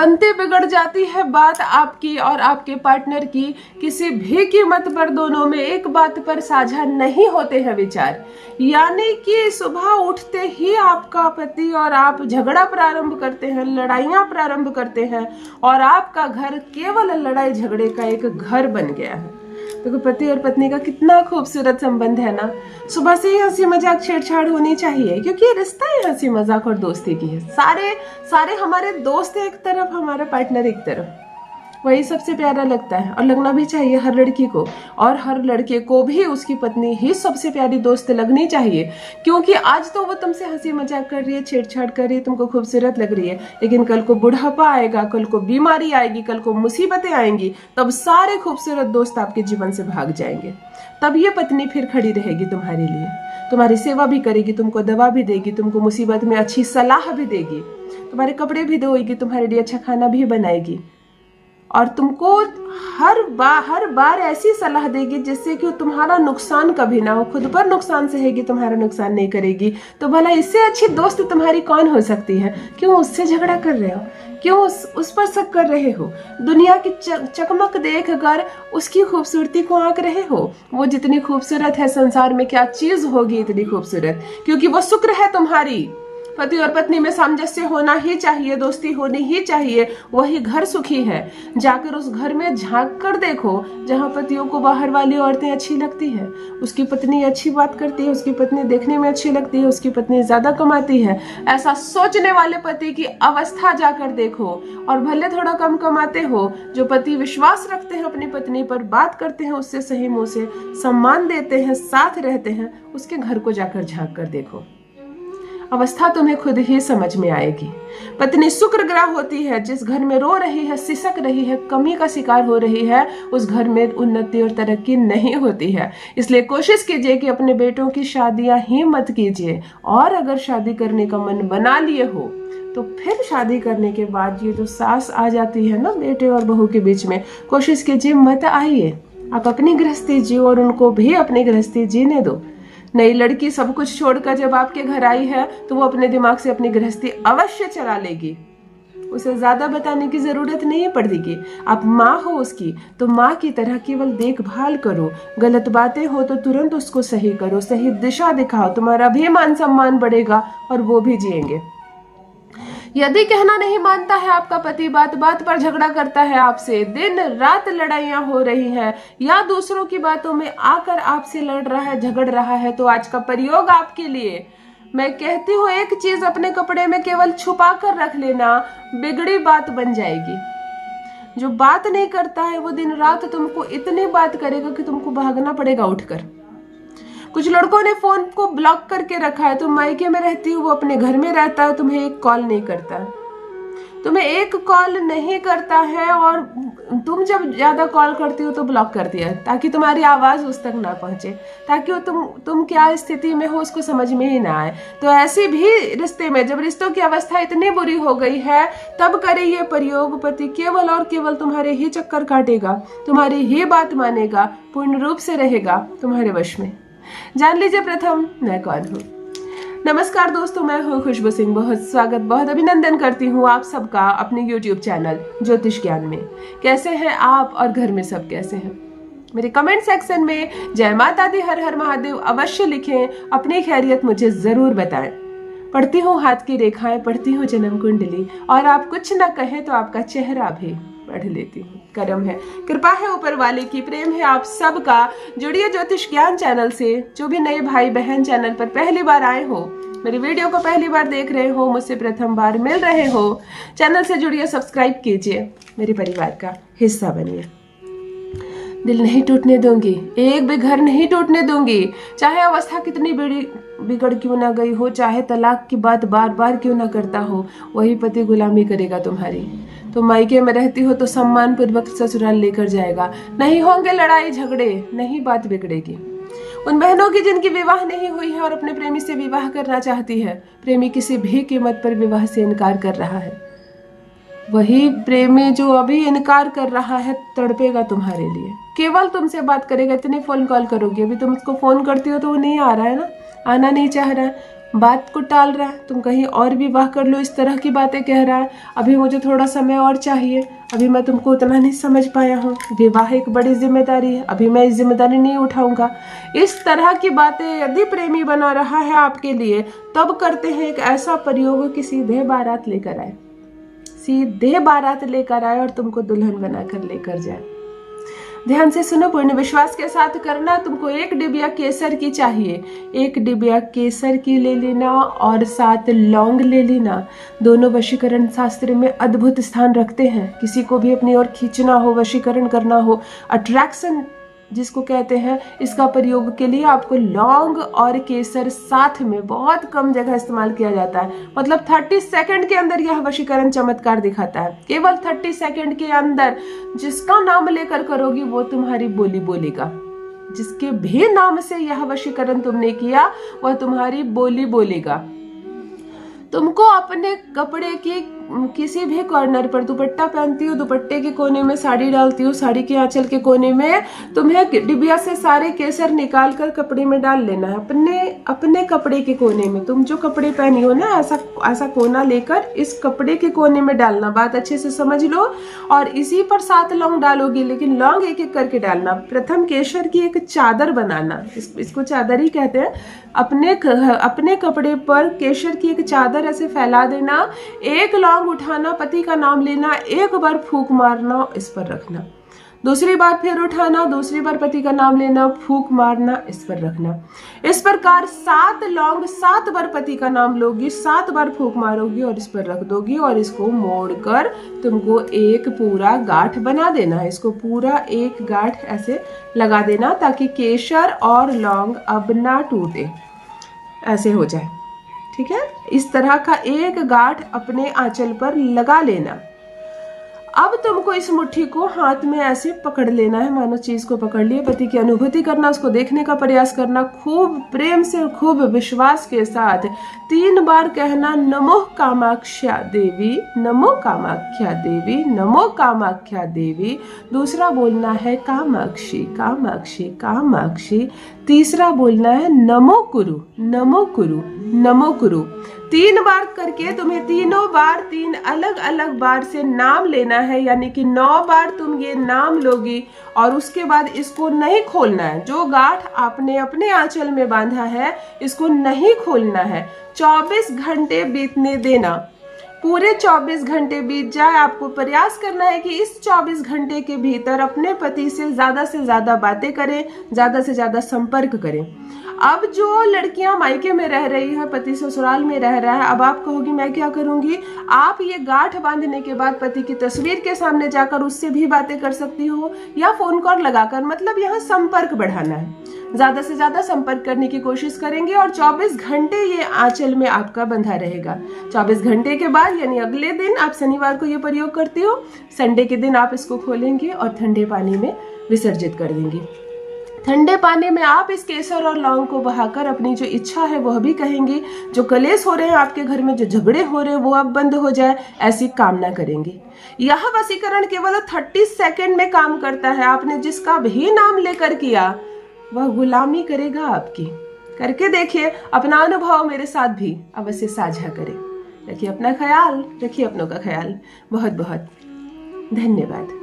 बनते बिगड़ जाती है बात आपकी और आपके पार्टनर की, किसी भी कीमत पर दोनों में एक बात पर साझा नहीं होते हैं विचार। यानी कि सुबह उठते ही आपका पति और आप झगड़ा प्रारंभ करते हैं, लड़ाइयां प्रारंभ करते हैं और आपका घर केवल लड़ाई झगड़े का एक घर बन गया है। देखो पति और पत्नी का कितना खूबसूरत संबंध है ना। सुबह से ही हंसी मजाक छेड़छाड़ होनी चाहिए, क्योंकि ये रिश्ता ही हंसी मजाक और दोस्ती की है। सारे हमारे दोस्त एक तरफ, हमारा पार्टनर एक तरफ, वही सबसे प्यारा लगता है और लगना भी चाहिए हर लड़की को। और हर लड़के को भी उसकी पत्नी ही सबसे प्यारी दोस्त लगनी चाहिए, क्योंकि आज तो वो तुमसे हंसी मजाक कर रही है, छेड़छाड़ कर रही है, तुमको खूबसूरत लग रही है, लेकिन कल को बुढ़ापा आएगा, कल को बीमारी आएगी, कल को मुसीबतें आएंगी, तब सारे खूबसूरत दोस्त आपके जीवन से भाग जाएंगे। तब ये पत्नी फिर खड़ी रहेगी तुम्हारे लिए, तुम्हारी सेवा भी करेगी, तुमको दवा भी देगी, तुमको मुसीबत में अच्छी सलाह भी देगी, तुम्हारे कपड़े भी धोएगी, तुम्हारे लिए अच्छा खाना भी बनाएगी और तुमको हर बार ऐसी सलाह देगी जिससे कि तुम्हारा नुकसान कभी ना हो। खुद पर नुकसान सहेगी, तुम्हारा नुकसान नहीं करेगी। तो भला इससे अच्छी दोस्त तुम्हारी कौन हो सकती है? क्यों उससे झगड़ा कर रहे हो? क्यों उस पर शक कर रहे हो? दुनिया की चकमक देख कर उसकी खूबसूरती को आंक रहे हो? वो जितनी खूबसूरत है, संसार में क्या चीज होगी इतनी खूबसूरत? क्योंकि वो शुक्र है तुम्हारी। पति और पत्नी में सामंजस्य होना ही चाहिए, दोस्ती होनी ही चाहिए, वही घर सुखी है। जाकर उस घर में झांक कर देखो जहाँ पतियों को बाहर वाली औरतें अच्छी लगती है, उसकी पत्नी अच्छी बात करती है, उसकी पत्नी देखने में अच्छी लगती है, उसकी पत्नी ज्यादा कमाती है। ऐसा सोचने वाले पति की अवस्था जाकर देखो। और भले थोड़ा कम कमाते हो, जो पति विश्वास रखते हैं अपनी पत्नी पर, बात करते हैं उससे सही मुंह से, सम्मान देते हैं, साथ रहते हैं, उसके घर को जाकर झांक कर देखो। अवस्था तुम्हें खुद ही समझ में आएगी। पत्नी शुक्र ग्रह होती है। जिस घर में रो रही है, सिसक रही है, कमी का शिकार हो रही है, उस घर में उन्नति और तरक्की नहीं होती है। इसलिए कोशिश कीजिए कि अपने बेटों की शादियां ही मत कीजिए। और अगर शादी करने का मन बना लिए हो तो फिर शादी करने के बाद ये जो सास आ जाती है ना बेटे और बहू के बीच में, कोशिश कीजिए मत आइए। आप अपनी गृहस्थी जियो और उनको भी अपनी गृहस्थी जीने दो। नई लड़की सब कुछ छोड़कर जब आपके घर आई है तो वो अपने दिमाग से अपनी गृहस्थी अवश्य चला लेगी। उसे ज्यादा बताने की जरूरत नहीं पड़ेगी। आप माँ हो उसकी, तो माँ की तरह केवल देखभाल करो। गलत बातें हो तो तुरंत उसको सही करो, सही दिशा दिखाओ। तुम्हारा भी मान सम्मान बढ़ेगा और वो भी जिएंगे। यदि कहना नहीं मानता है आपका पति, बात बात पर झगड़ा करता है आपसे, दिन रात लड़ाइयां हो रही है, या दूसरों की बातों में आकर आपसे लड़ रहा है, झगड़ रहा है, तो आज का प्रयोग आपके लिए। मैं कहती हूँ एक चीज अपने कपड़े में केवल छुपा कर रख लेना, बिगड़ी बात बन जाएगी। जो बात नहीं करता है वो दिन रात तुमको इतनी बात करेगा कि तुमको भागना पड़ेगा उठकर। कुछ लड़कों ने फोन को ब्लॉक करके रखा है। तुम मायके में रहती हो, वो अपने घर में रहता है, तुम्हें एक कॉल नहीं करता है, तुम्हें एक कॉल नहीं करता है, और तुम जब ज्यादा कॉल करती हो तो ब्लॉक कर दिया, ताकि तुम्हारी आवाज उस तक ना पहुंचे, ताकि तुम क्या स्थिति में हो उसको समझ में ही ना आए। तो ऐसे भी रिश्ते में जब रिश्तों की अवस्था इतनी बुरी हो गई है, तब करे ये प्रयोग। पति केवल और केवल तुम्हारे ही चक्कर काटेगा, तुम्हारी ही बात मानेगा, पूर्ण रूप से रहेगा तुम्हारे वश में। जान लीजिए प्रथम मैं कौन हूँ। नमस्कार दोस्तों, मैं हूँ खुशबू सिंह। बहुत स्वागत, बहुत अभिनंदन करती हूँ आप सबका अपने YouTube चैनल ज्योतिष ज्ञान में। कैसे हैं आप और घर में सब कैसे हैं? मेरे कमेंट सेक्शन में जय माता दी, हर हर महादेव अवश्य लिखें, अपनी खैरियत मुझे जरूर बताएं। पढ़ती हूँ हाथ की रेखाएं, पढ़ती हूँ जन्म कुंडली, और आप कुछ न कहें तो आपका चेहरा भी पढ़ लेती हूँ। करम है, कृपा है ऊपर वाले की, प्रेम है आप सबका। जुड़िए ज्योतिष ज्ञान चैनल से। जो भी नए भाई बहन चैनल पर पहली बार आए हो, मेरी वीडियो को पहली बार देख रहे हो, मुझसे प्रथम बार मिल रहे हो, चैनल से जुड़िए, सब्सक्राइब कीजिए, मेरे परिवार का हिस्सा बनिए। दिल नहीं टूटने दूंगी, एक भी घर नहीं टूटने दूंगी, चाहे अवस्था कितनी बिगड़ क्यों ना गई हो, चाहे तलाक की बात बार बार क्यों ना करता हो, वही पति गुलामी करेगा तुम्हारी। तो मायके में रहती हो तो सम्मान पूर्वक ससुराल लेकर जाएगा। नहीं होंगे लड़ाई झगड़े, नहीं बात बिगड़ेगी। उन बहनों की जिनकी विवाह नहीं हुई है और अपने प्रेमी से विवाह करना चाहती है, प्रेमी किसी भी कीमत पर विवाह से इनकार कर रहा है, वही प्रेमी जो अभी इनकार कर रहा है तड़पेगा तुम्हारे लिए। केवल तुमसे बात करेगा, इतने फोन कॉल करोगे। अभी तुम उसको फोन करती हो तो वो नहीं आ रहा है ना, आना नहीं चाह रहा है, बात को टाल रहा है, तुम कहीं और विवाह कर लो, इस तरह की बातें कह रहा है, अभी मुझे थोड़ा समय और चाहिए, अभी मैं तुमको उतना नहीं समझ पाया हूँ, विवाह एक बड़ी जिम्मेदारी है, अभी मैं इस जिम्मेदारी नहीं उठाऊंगा। इस तरह की बातें यदि प्रेमी बना रहा है आपके लिए, तब करते हैं एक ऐसा प्रयोग कि सीधे बारात लेकर आए, सीधे बारात लेकर आए और तुमको दुल्हन बनाकर लेकर जाए। ध्यान से सुनो, पूर्ण विश्वास के साथ करना। तुमको 1 डिबिया केसर की चाहिए, 1 डिबिया केसर की ले लेना और 7 लौंग ले लेना। दोनों वशीकरण शास्त्र में अद्भुत स्थान रखते हैं। किसी को भी अपनी ओर खींचना हो, वशीकरण करना हो, अट्रैक्शन जिसको कहते हैं, इसका प्रयोग के लिए आपको लौंग और केसर साथ में बहुत कम जगह इस्तेमाल किया जाता है। मतलब 30 सेकंड के अंदर यह वशीकरण चमत्कार दिखाता है। केवल 30 सेकंड के अंदर जिसका नाम लेकर करोगी वो तुम्हारी बोली बोलेगा। जिसके भी नाम से यह वशीकरण तुमने किया वह तुम्हारी बोली बोलेगा। तुमको अपने कपड़े की किसी भी कॉर्नर पर, दुपट्टा पहनती हो दुपट्टे के कोने में साड़ी डालती हो, साड़ी के आंचल के कोने में तुम्हें डिबिया से सारे केसर निकाल कर कपड़े में डाल लेना है। अपने कपड़े के कोने में, तुम जो कपड़े पहनी हो ना, ऐसा कोना लेकर इस कपड़े के कोने में डालना। बात अच्छे से समझ लो। और इसी पर 7 लौंग डालोगी, लेकिन लौंग एक एक करके डालना। प्रथम केसर की एक चादर बनाना, इसको चादर ही कहते हैं। अपने कपड़े पर केसर की एक चादर ऐसे फैला देना, 1 लौंग उठाना, पति का नाम लेना, 1 बार फूंक मारना, इस पर रखना। दूसरी बार फिर उठाना, दूसरी बार पति का नाम लेना, फूंक मारना, इस पर रखना। इस प्रकार 7 लौंग 7 बार पति का नाम लोगी, 7 बार फूंक मारोगी और इस पर रख दोगी। और इसको मोड़कर तुमको एक पूरा गांठ बना देना है। इसको पूरा एक गांठ ऐसे लगा देना ताकि केसर और लौंग अब ना टूटे, ऐसे हो जाए। ठीक है, इस तरह का एक गांठ अपने आंचल पर लगा लेना। अब तुमको इस मुट्ठी को हाथ में ऐसे पकड़ लेना है, मानो चीज को पकड़ लिए। पति की अनुभूति करना, उसको देखने का प्रयास करना, खूब प्रेम से, खूब विश्वास के साथ 3 बार कहना, नमो कामाख्या देवी, नमो कामाख्या देवी, नमो कामाख्या देवी। दूसरा बोलना है कामाक्षी, कामाक्षी, कामाक्षी। तीसरा बोलना है नमो कुरु, नमो कुरु, नमो कुरु। 3 बार करके तुम्हें तीनों बार 3 अलग अलग बार से नाम लेना है, यानी कि 9 बार तुम ये नाम लोगी। और उसके बाद इसको नहीं खोलना है। जो गांठ आपने अपने आंचल में बांधा है इसको नहीं खोलना है। 24 घंटे बीतने देना। पूरे 24 घंटे बीत जाए, आपको प्रयास करना है कि इस 24 घंटे के भीतर अपने पति से ज्यादा बातें करें, ज्यादा से ज्यादा संपर्क करें। अब जो लड़कियां मायके में रह रही है, पति ससुराल में रह रहा है, अब आप कहोगी मैं क्या करूंगी? आप ये गांठ बांधने के बाद पति की तस्वीर के सामने जाकर उससे भी बातें कर सकती हो, या फोन कॉल लगाकर। मतलब यहाँ संपर्क बढ़ाना है, ज्यादा से ज्यादा संपर्क करने की कोशिश करेंगे। और 24 घंटे ये आंचल में आपका बंधा रहेगा। 24 घंटे के बाद यानी अगले दिन, आप शनिवार को ये प्रयोग करते हो, संडे के दिन आप इसको खोलेंगे और ठंडे पानी में विसर्जित कर देंगे। ठंडे पानी में आप इस केसर और लौंग को बहाकर अपनी जो इच्छा है वह भी कहेंगे। जो कलेश हो रहे हैं आपके घर में, जो झगड़े हो रहे हैं, वो अब बंद हो जाए, ऐसी कामना करेंगे। यह वशीकरण केवल 30 सेकंड में काम करता है। आपने जिसका भी नाम लेकर किया वह गुलामी करेगा आपकी। करके देखिए, अपना अनुभव मेरे साथ भी अवश्य साझा करें। रखिए अपना ख्याल, रखिए अपनों का ख्याल। बहुत बहुत धन्यवाद।